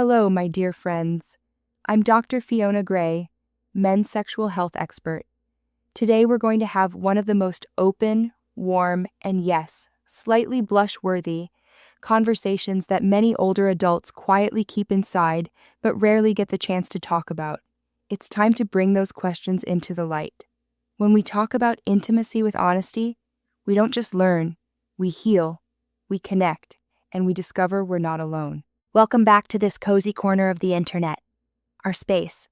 Hello, my dear friends. I'm Dr. Fiona Grey, men's sexual health expert. Today we're going to have one of the most open, warm, and yes, slightly blush-worthy conversations that many older adults quietly keep inside but rarely get the chance to talk about. It's time to bring those questions into the light. When we talk about intimacy with honesty, we don't just learn, we heal, we connect, and we discover we're not alone. Welcome back to this cozy corner of the internet, our space.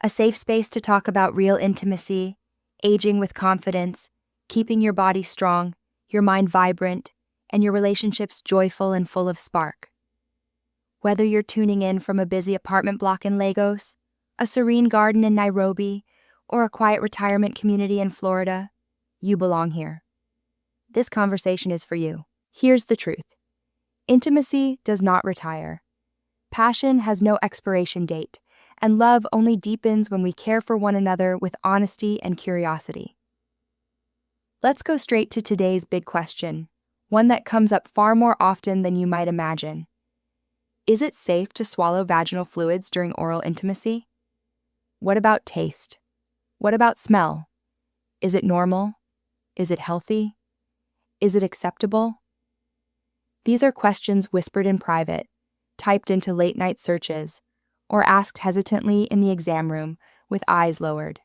A safe space to talk about real intimacy, aging with confidence, keeping your body strong, your mind vibrant, and your relationships joyful and full of spark. Whether you're tuning in from a busy apartment block in Lagos, a serene garden in Nairobi, or a quiet retirement community in Florida, you belong here. This conversation is for you. Here's the truth. Intimacy does not retire. Passion has no expiration date, and love only deepens when we care for one another with honesty and curiosity. Let's go straight to today's big question, one that comes up far more often than you might imagine. Is it safe to swallow vaginal fluids during oral intimacy? What about taste? What about smell? Is it normal? Is it healthy? Is it acceptable? These are questions whispered in private, typed into late-night searches, or asked hesitantly in the exam room with eyes lowered.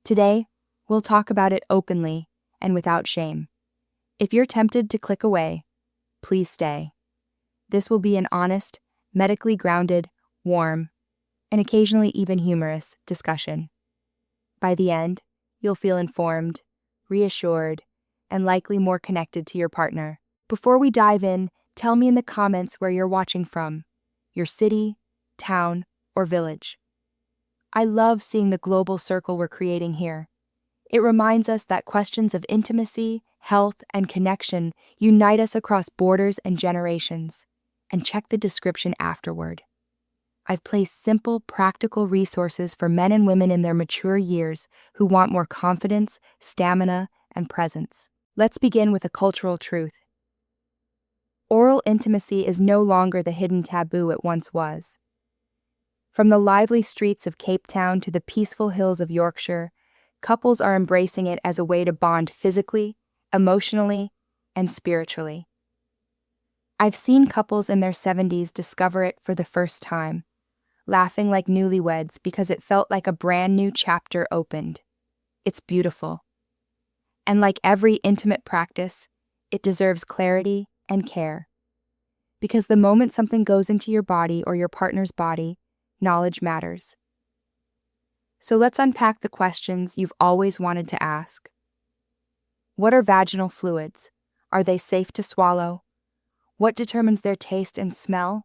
Today, we'll talk about it openly and without shame. If you're tempted to click away, please stay. This will be an honest, medically grounded, warm, and occasionally even humorous discussion. By the end, you'll feel informed, reassured, and likely more connected to your partner. Before we dive in, tell me in the comments where you're watching from, your city, town, or village. I love seeing the global circle we're creating here. It reminds us that questions of intimacy, health, and connection unite us across borders and generations. And check the description afterward. I've placed simple, practical resources for men and women in their mature years who want more confidence, stamina, and presence. Let's begin with a cultural truth. Oral intimacy is no longer the hidden taboo it once was. From the lively streets of Cape Town to the peaceful hills of Yorkshire, couples are embracing it as a way to bond physically, emotionally, and spiritually. I've seen couples in their 70s discover it for the first time, laughing like newlyweds because it felt like a brand new chapter opened. It's beautiful. And like every intimate practice, it deserves clarity and care. Because the moment something goes into your body or your partner's body, knowledge matters. So let's unpack the questions you've always wanted to ask. What are vaginal fluids? Are they safe to swallow? What determines their taste and smell?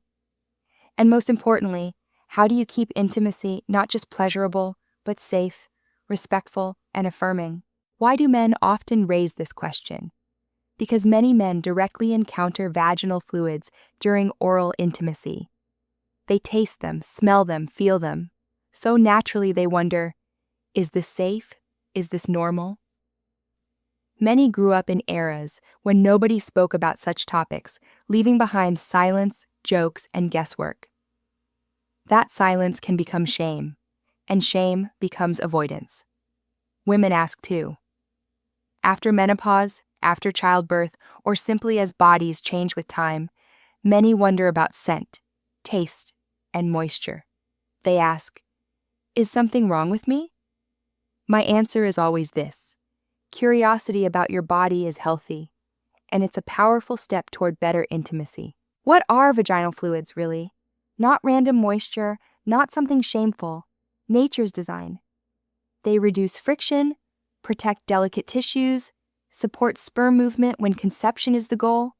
And most importantly, how do you keep intimacy not just pleasurable, but safe, respectful, and affirming? Why do men often raise this question? Because many men directly encounter vaginal fluids during oral intimacy. They taste them, smell them, feel them. So naturally they wonder, is this safe? Is this normal? Many grew up in eras when nobody spoke about such topics, leaving behind silence, jokes, and guesswork. That silence can become shame, and shame becomes avoidance. Women ask too. After menopause, after childbirth, or simply as bodies change with time, many wonder about scent, taste, and moisture. They ask, is something wrong with me? My answer is always this. Curiosity about your body is healthy, and it's a powerful step toward better intimacy. What are vaginal fluids, really? Not random moisture, not something shameful. Nature's design. They reduce friction, protect delicate tissues, support sperm movement when conception is the goal,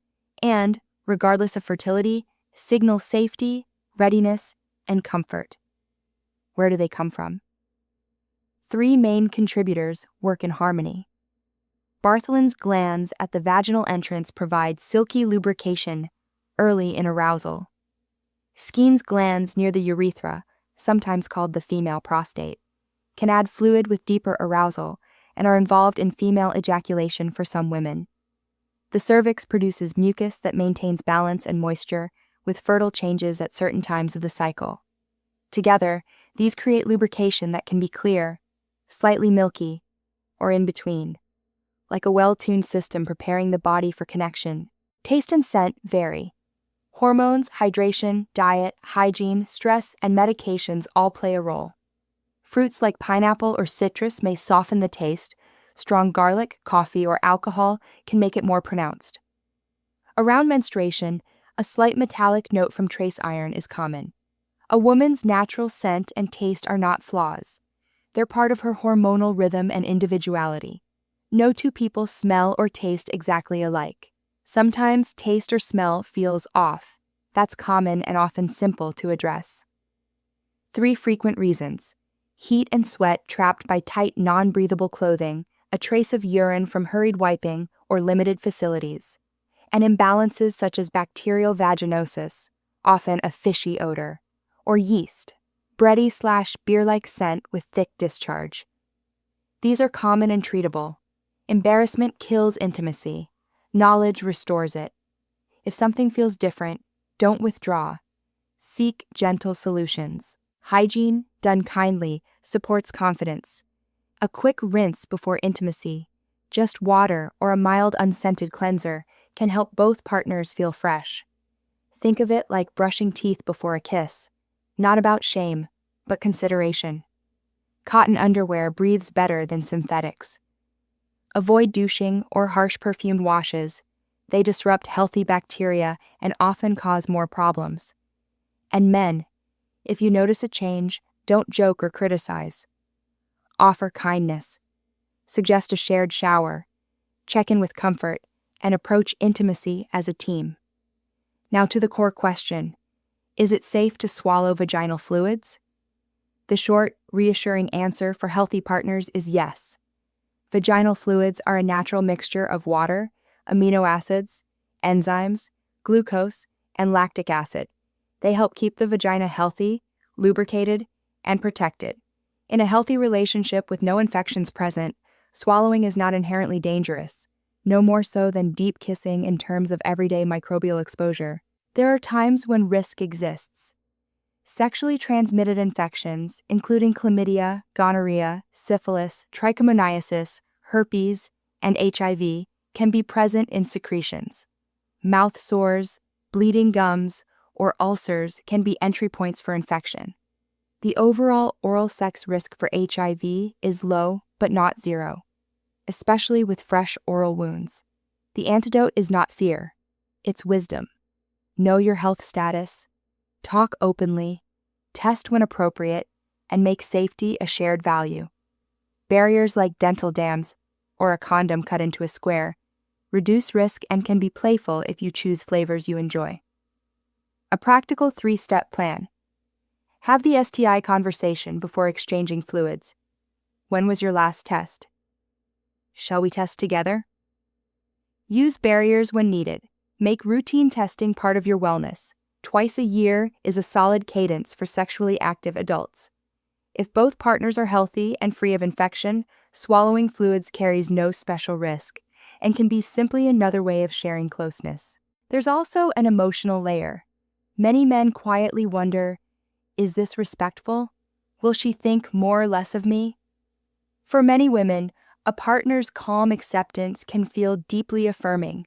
and, regardless of fertility, signal safety, readiness, and comfort. Where do they come from? 3 main contributors work in harmony. Bartholin's glands at the vaginal entrance provide silky lubrication early in arousal. Skene's glands near the urethra, sometimes called the female prostate, can add fluid with deeper arousal and are involved in female ejaculation for some women. The cervix produces mucus that maintains balance and moisture, with fertile changes at certain times of the cycle. Together, these create lubrication that can be clear, slightly milky, or in between, like a well-tuned system preparing the body for connection. Taste and scent vary. Hormones, hydration, diet, hygiene, stress, and medications all play a role. Fruits like pineapple or citrus may soften the taste. Strong garlic, coffee, or alcohol can make it more pronounced. Around menstruation, a slight metallic note from trace iron is common. A woman's natural scent and taste are not flaws. They're part of her hormonal rhythm and individuality. No two people smell or taste exactly alike. Sometimes taste or smell feels off. That's common and often simple to address. 3 frequent reasons: heat and sweat trapped by tight, non-breathable clothing, a trace of urine from hurried wiping or limited facilities, and imbalances such as bacterial vaginosis, often a fishy odor, or yeast, bready/beer-like scent with thick discharge. These are common and treatable. Embarrassment kills intimacy. Knowledge restores it. If something feels different, don't withdraw. Seek gentle solutions. Hygiene, done kindly, supports confidence. A quick rinse before intimacy, just water or a mild unscented cleanser, can help both partners feel fresh. Think of it like brushing teeth before a kiss. Not about shame, but consideration. Cotton underwear breathes better than synthetics. Avoid douching or harsh perfumed washes. They disrupt healthy bacteria and often cause more problems. And men, if you notice a change, don't joke or criticize. Offer kindness. Suggest a shared shower. Check in with comfort, and approach intimacy as a team. Now to the core question: is it safe to swallow vaginal fluids? The short, reassuring answer for healthy partners is yes. Vaginal fluids are a natural mixture of water, amino acids, enzymes, glucose, and lactic acid. They help keep the vagina healthy, lubricated, and protected. In a healthy relationship with no infections present, swallowing is not inherently dangerous, no more so than deep kissing in terms of everyday microbial exposure. There are times when risk exists. Sexually transmitted infections, including chlamydia, gonorrhea, syphilis, trichomoniasis, herpes, and HIV, can be present in secretions. Mouth sores, bleeding gums, or ulcers can be entry points for infection. The overall oral sex risk for HIV is low but not zero, especially with fresh oral wounds. The antidote is not fear, it's wisdom. Know your health status, talk openly, test when appropriate, and make safety a shared value. Barriers like dental dams or a condom cut into a square reduce risk and can be playful if you choose flavors you enjoy. A practical 3-step plan. Have the STI conversation before exchanging fluids. When was your last test? Shall we test together? Use barriers when needed. Make routine testing part of your wellness. Twice a year is a solid cadence for sexually active adults. If both partners are healthy and free of infection, swallowing fluids carries no special risk and can be simply another way of sharing closeness. There's also an emotional layer. Many men quietly wonder, is this respectful? Will she think more or less of me? For many women, a partner's calm acceptance can feel deeply affirming.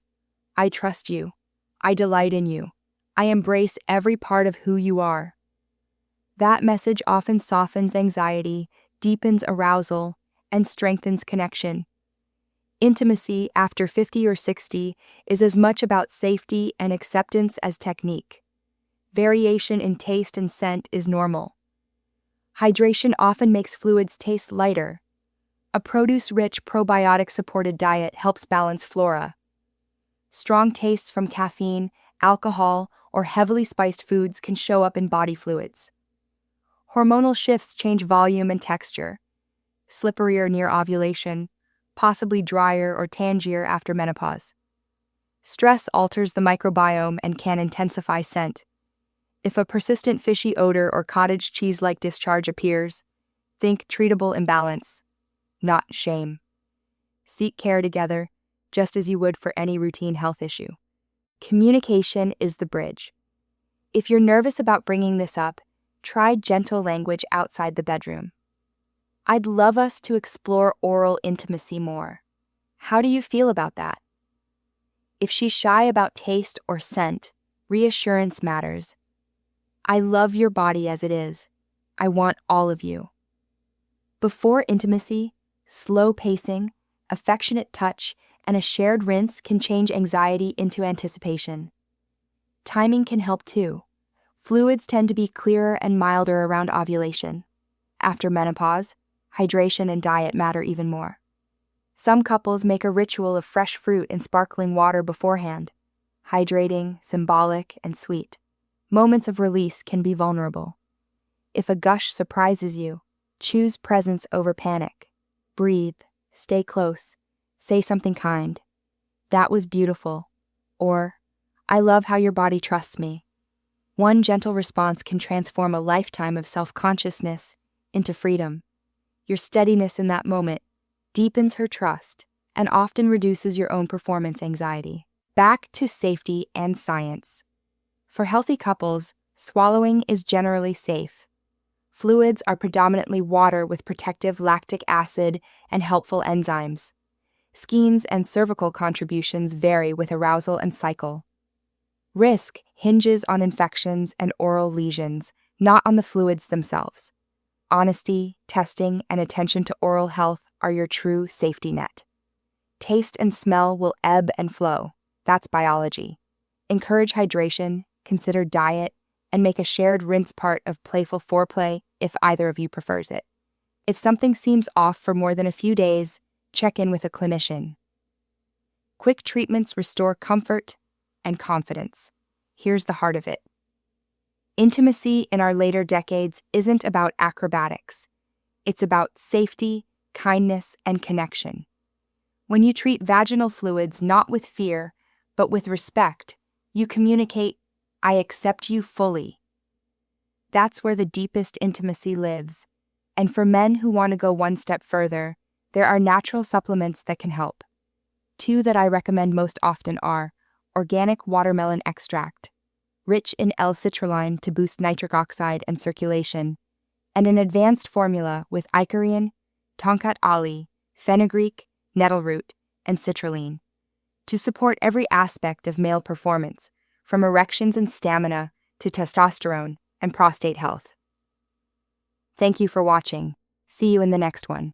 I trust you. I delight in you. I embrace every part of who you are. That message often softens anxiety, deepens arousal, and strengthens connection. Intimacy after 50 or 60 is as much about safety and acceptance as technique. Variation in taste and scent is normal. Hydration often makes fluids taste lighter. A produce-rich, probiotic-supported diet helps balance flora. Strong tastes from caffeine, alcohol, or heavily spiced foods can show up in body fluids. Hormonal shifts change volume and texture. Slipperier near ovulation, possibly drier or tangier after menopause. Stress alters the microbiome and can intensify scent. If a persistent fishy odor or cottage cheese-like discharge appears, think treatable imbalance, not shame. Seek care together, just as you would for any routine health issue. Communication is the bridge. If you're nervous about bringing this up, try gentle language outside the bedroom. I'd love us to explore oral intimacy more. How do you feel about that? If she's shy about taste or scent, reassurance matters. I love your body as it is. I want all of you. Before intimacy, slow pacing, affectionate touch, and a shared rinse can change anxiety into anticipation. Timing can help too. Fluids tend to be clearer and milder around ovulation. After menopause, hydration and diet matter even more. Some couples make a ritual of fresh fruit and sparkling water beforehand. Hydrating, symbolic, and sweet. Moments of release can be vulnerable. If a gush surprises you, choose presence over panic. Breathe, stay close, say something kind. That was beautiful. Or, I love how your body trusts me. One gentle response can transform a lifetime of self-consciousness into freedom. Your steadiness in that moment deepens her trust and often reduces your own performance anxiety. Back to safety and science. For healthy couples, swallowing is generally safe. Fluids are predominantly water with protective lactic acid and helpful enzymes. Skenes and cervical contributions vary with arousal and cycle. Risk hinges on infections and oral lesions, not on the fluids themselves. Honesty, testing, and attention to oral health are your true safety net. Taste and smell will ebb and flow. That's biology. Encourage hydration, consider diet, and make a shared rinse part of playful foreplay if either of you prefers it. If something seems off for more than a few days, check in with a clinician. Quick treatments restore comfort and confidence. Here's the heart of it. Intimacy in our later decades isn't about acrobatics. It's about safety, kindness, and connection. When you treat vaginal fluids not with fear, but with respect, you communicate, I accept you fully. That's where the deepest intimacy lives. And for men who want to go one step further, there are natural supplements that can help. Two that I recommend most often are organic watermelon extract, rich in L-citrulline to boost nitric oxide and circulation, and an advanced formula with icariin, tonkat ali, fenugreek, nettle root, and citrulline to support every aspect of male performance, from erections and stamina to testosterone and prostate health. Thank you for watching. See you in the next one.